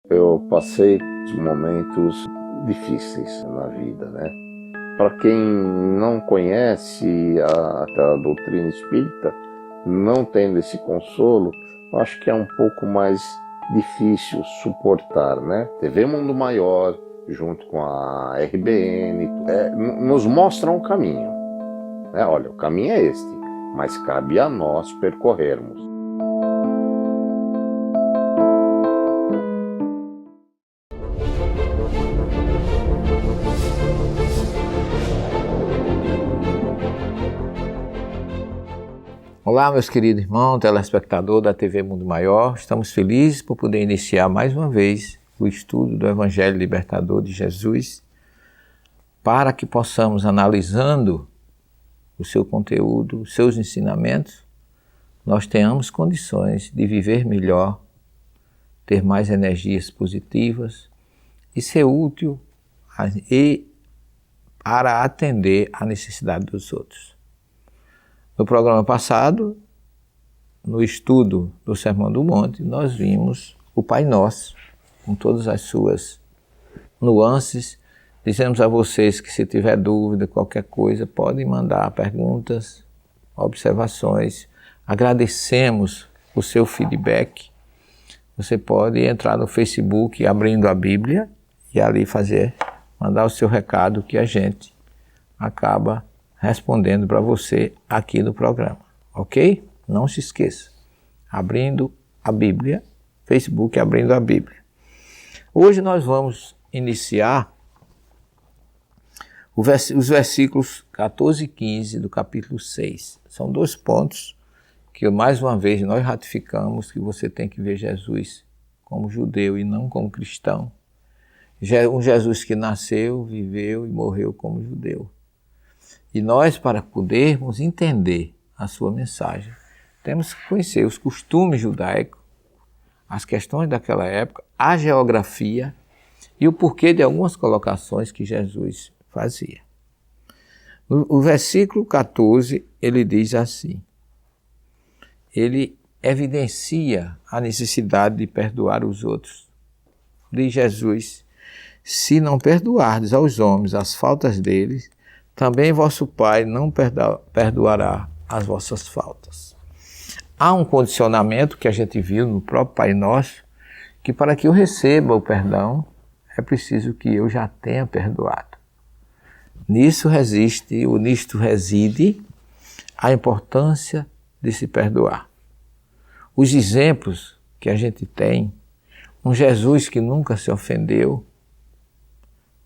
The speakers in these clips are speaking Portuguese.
Eu passei momentos difíceis na vida, né? Para quem não conhece a doutrina espírita, não tendo esse consolo, eu acho que é um pouco mais difícil suportar, né? TV Mundo Maior, junto com a RBN, nos mostram o caminho, né? Olha, o caminho é este, mas cabe a nós percorrermos. Olá, meus queridos irmãos, telespectador da TV Mundo Maior. Estamos felizes por poder iniciar mais uma vez o estudo do Evangelho Libertador de Jesus, para que possamos, analisando o seu conteúdo, os seus ensinamentos, nós tenhamos condições de viver melhor, ter mais energias positivas e ser útil para atender à necessidade dos outros. No programa passado, no estudo do Sermão do Monte, nós vimos o Pai Nosso, com todas as suas nuances. Dizemos a vocês que se tiver dúvida, qualquer coisa, podem mandar perguntas, observações. Agradecemos o seu feedback. Você pode entrar no Facebook abrindo a Bíblia e ali mandar o seu recado que a gente acaba respondendo para você aqui no programa, ok? Não se esqueça, abrindo a Bíblia, Facebook abrindo a Bíblia. Hoje nós vamos iniciar os versículos 14 e 15 do capítulo 6. São dois pontos que mais uma vez nós ratificamos que você tem que ver Jesus como judeu e não como cristão. Um Jesus que nasceu, viveu e morreu como judeu. E nós, para podermos entender a sua mensagem, temos que conhecer os costumes judaicos, as questões daquela época, a geografia e o porquê de algumas colocações que Jesus fazia. O versículo 14, ele diz assim, ele evidencia a necessidade de perdoar os outros. Diz Jesus, se não perdoardes aos homens as faltas deles, também vosso Pai não perdoará as vossas faltas. Há um condicionamento que a gente viu no próprio Pai Nosso, que para que eu receba o perdão, é preciso que eu já tenha perdoado. Nisto reside a importância de se perdoar. Os exemplos que a gente tem, um Jesus que nunca se ofendeu,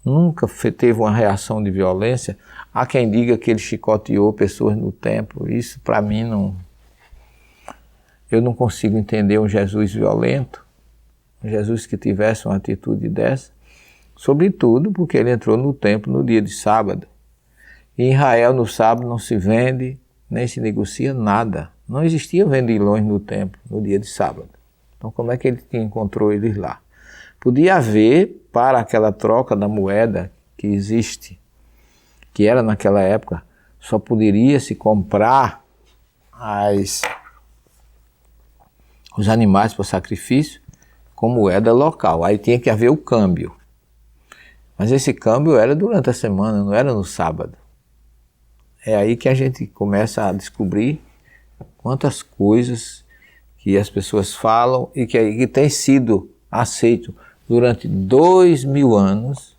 nunca teve uma reação de violência. Há quem diga que ele chicoteou pessoas no templo. Isso para mim eu não consigo entender um Jesus violento, um Jesus que tivesse uma atitude dessa, sobretudo porque ele entrou no templo no dia de sábado. E em Israel no sábado não se vende, nem se negocia nada. Não existia vendilhões no templo no dia de sábado. Então como é que ele encontrou eles lá? Podia haver, para aquela troca da moeda que existe, que era naquela época, só poderia se comprar os animais para sacrifício com moeda local. Aí tinha que haver o câmbio. Mas esse câmbio era durante a semana, não era no sábado. É aí que a gente começa a descobrir quantas coisas que as pessoas falam e que tem sido aceito durante 2000 anos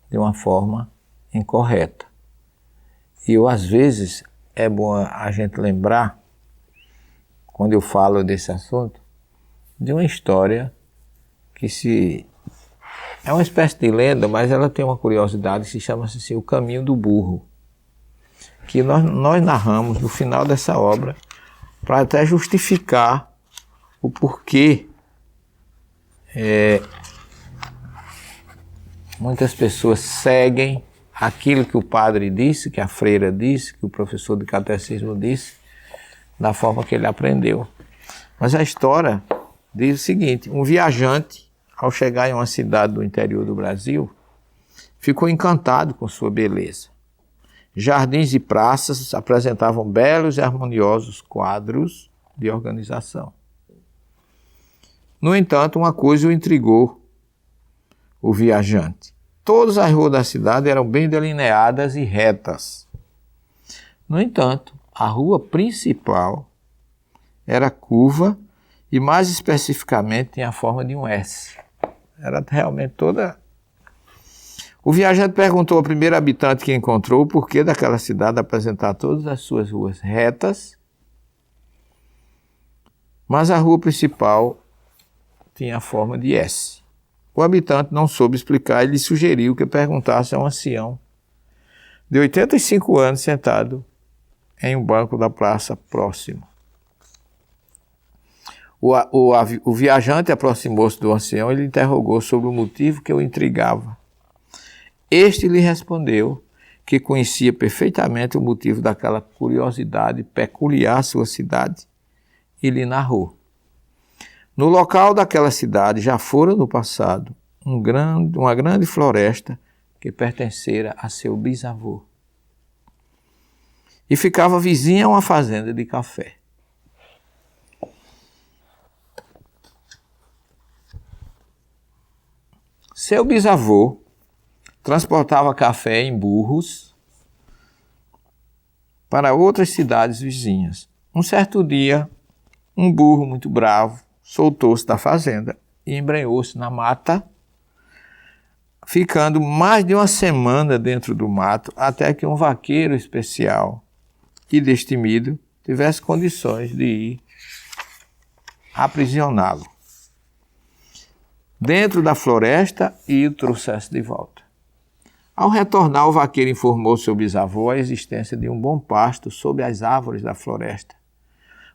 de uma forma incorreta. E às vezes é bom a gente lembrar, quando eu falo desse assunto, de uma história que é uma espécie de lenda, mas ela tem uma curiosidade que se chama assim, o caminho do burro, que nós narramos no final dessa obra para até justificar o porquê muitas pessoas seguem aquilo que o padre disse, que a freira disse, que o professor de catecismo disse, da forma que ele aprendeu. Mas a história diz o seguinte, um viajante, ao chegar em uma cidade do interior do Brasil, ficou encantado com sua beleza. Jardins e praças apresentavam belos e harmoniosos quadros de organização. No entanto, uma coisa o intrigou, o viajante. Todas as ruas da cidade eram bem delineadas e retas. No entanto, a rua principal era curva e, mais especificamente, tinha a forma de um S. Era realmente toda... O viajante perguntou ao primeiro habitante que encontrou o porquê daquela cidade apresentar todas as suas ruas retas, mas a rua principal tinha a forma de S. O habitante não soube explicar e lhe sugeriu que perguntasse a um ancião de 85 anos sentado em um banco da praça próximo. O viajante aproximou-se do ancião e lhe interrogou sobre o motivo que o intrigava. Este lhe respondeu que conhecia perfeitamente o motivo daquela curiosidade peculiar à sua cidade e lhe narrou. No local daquela cidade já fora no passado uma grande floresta que pertencera a seu bisavô e ficava vizinha a uma fazenda de café. Seu bisavô transportava café em burros para outras cidades vizinhas. Um certo dia, um burro muito bravo soltou-se da fazenda e embrenhou-se na mata, ficando mais de uma semana dentro do mato, até que um vaqueiro especial e destemido tivesse condições de ir aprisioná-lo dentro da floresta e o trouxesse de volta. Ao retornar, o vaqueiro informou seu bisavô a existência de um bom pasto sob as árvores da floresta.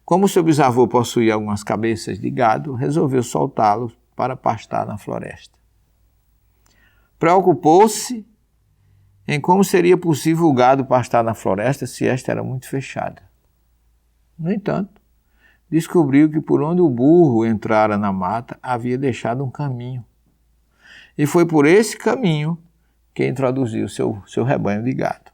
Como seu bisavô possuía algumas cabeças de gado, resolveu soltá-los para pastar na floresta. Preocupou-se em como seria possível o gado pastar na floresta se esta era muito fechada. No entanto, descobriu que por onde o burro entrara na mata havia deixado um caminho. E foi por esse caminho que introduziu seu rebanho de gado.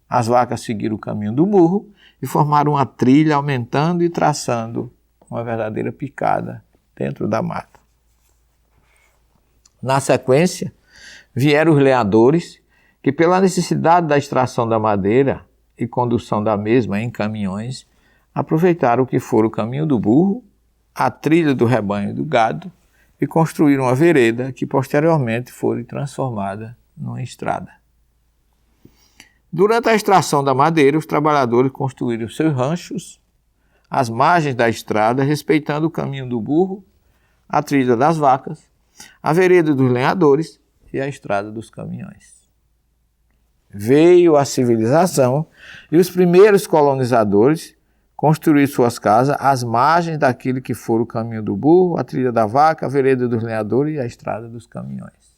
As vacas seguiram o caminho do burro e formaram uma trilha, aumentando e traçando uma verdadeira picada dentro da mata. Na sequência, vieram os lenhadores, que pela necessidade da extração da madeira e condução da mesma em caminhões, aproveitaram o que fora o caminho do burro, a trilha do rebanho do gado, e construíram uma vereda que posteriormente foi transformada numa estrada. Durante a extração da madeira, os trabalhadores construíram seus ranchos às margens da estrada, respeitando o caminho do burro, a trilha das vacas, a vereda dos lenhadores e a estrada dos caminhões. Veio a civilização e os primeiros colonizadores construíram suas casas às margens daquele que for o caminho do burro, a trilha da vaca, a vereda dos lenhadores e a estrada dos caminhões.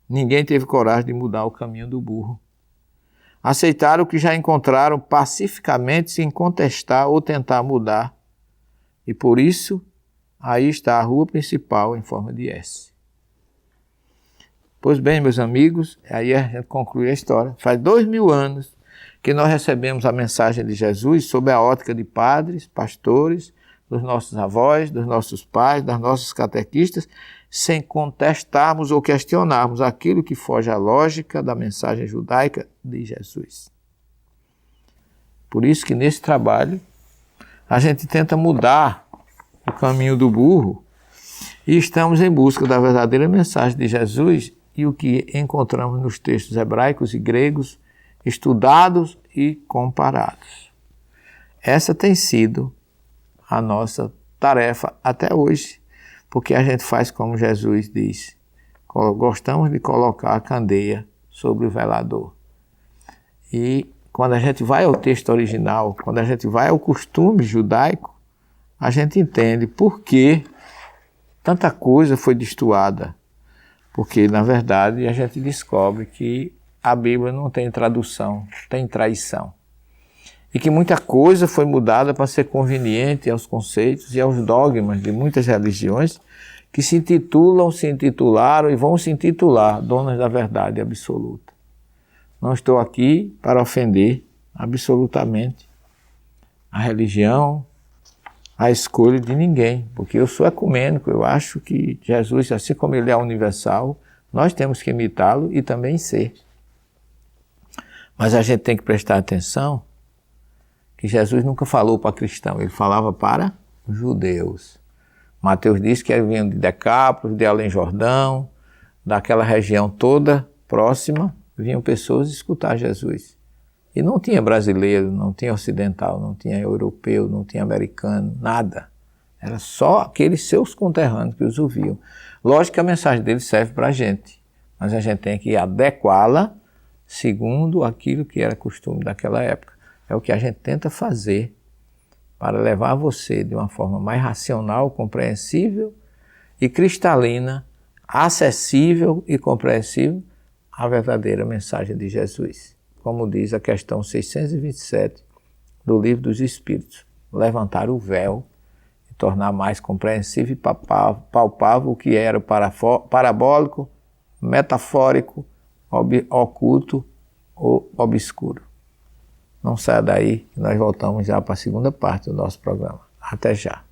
Ninguém teve coragem de mudar o caminho do burro. Aceitaram o que já encontraram pacificamente, sem contestar ou tentar mudar. E por isso, aí está a rua principal em forma de S. Pois bem, meus amigos, aí a gente conclui a história. Faz 2000 anos que nós recebemos a mensagem de Jesus sob a ótica de padres, pastores, dos nossos avós, dos nossos pais, das nossas catequistas, sem contestarmos ou questionarmos aquilo que foge à lógica da mensagem judaica de Jesus. Por isso que nesse trabalho a gente tenta mudar o caminho do burro e estamos em busca da verdadeira mensagem de Jesus e o que encontramos nos textos hebraicos e gregos, estudados e comparados. Essa tem sido a nossa tarefa até hoje, porque a gente faz como Jesus diz, gostamos de colocar a candeia sobre o velador. E quando a gente vai ao texto original, quando a gente vai ao costume judaico, a gente entende por que tanta coisa foi destoada. Porque, na verdade, a gente descobre que a Bíblia não tem tradução, tem traição. E que muita coisa foi mudada para ser conveniente aos conceitos e aos dogmas de muitas religiões que se intitulam, se intitularam e vão se intitular donas da verdade absoluta. Não estou aqui para ofender absolutamente a religião, a escolha de ninguém, porque eu sou ecumênico, eu acho que Jesus, assim como ele é universal, nós temos que imitá-lo e também ser. Mas a gente tem que prestar atenção que Jesus nunca falou para cristão, ele falava para judeus. Mateus diz que eles vinham de Decápolis, de Além Jordão, daquela região toda próxima, vinham pessoas escutar Jesus. E não tinha brasileiro, não tinha ocidental, não tinha europeu, não tinha americano, nada. Era só aqueles seus conterrâneos que os ouviam. Lógico que a mensagem deles serve para a gente, mas a gente tem que adequá-la segundo aquilo que era costume daquela época. É o que a gente tenta fazer para levar você de uma forma mais racional, compreensível e cristalina, acessível e compreensível à verdadeira mensagem de Jesus. Como diz a questão 627 do Livro dos Espíritos, levantar o véu e tornar mais compreensível e palpável o que era parabólico, metafórico, oculto ou obscuro. Não saia daí, que nós voltamos já para a segunda parte do nosso programa. Até já.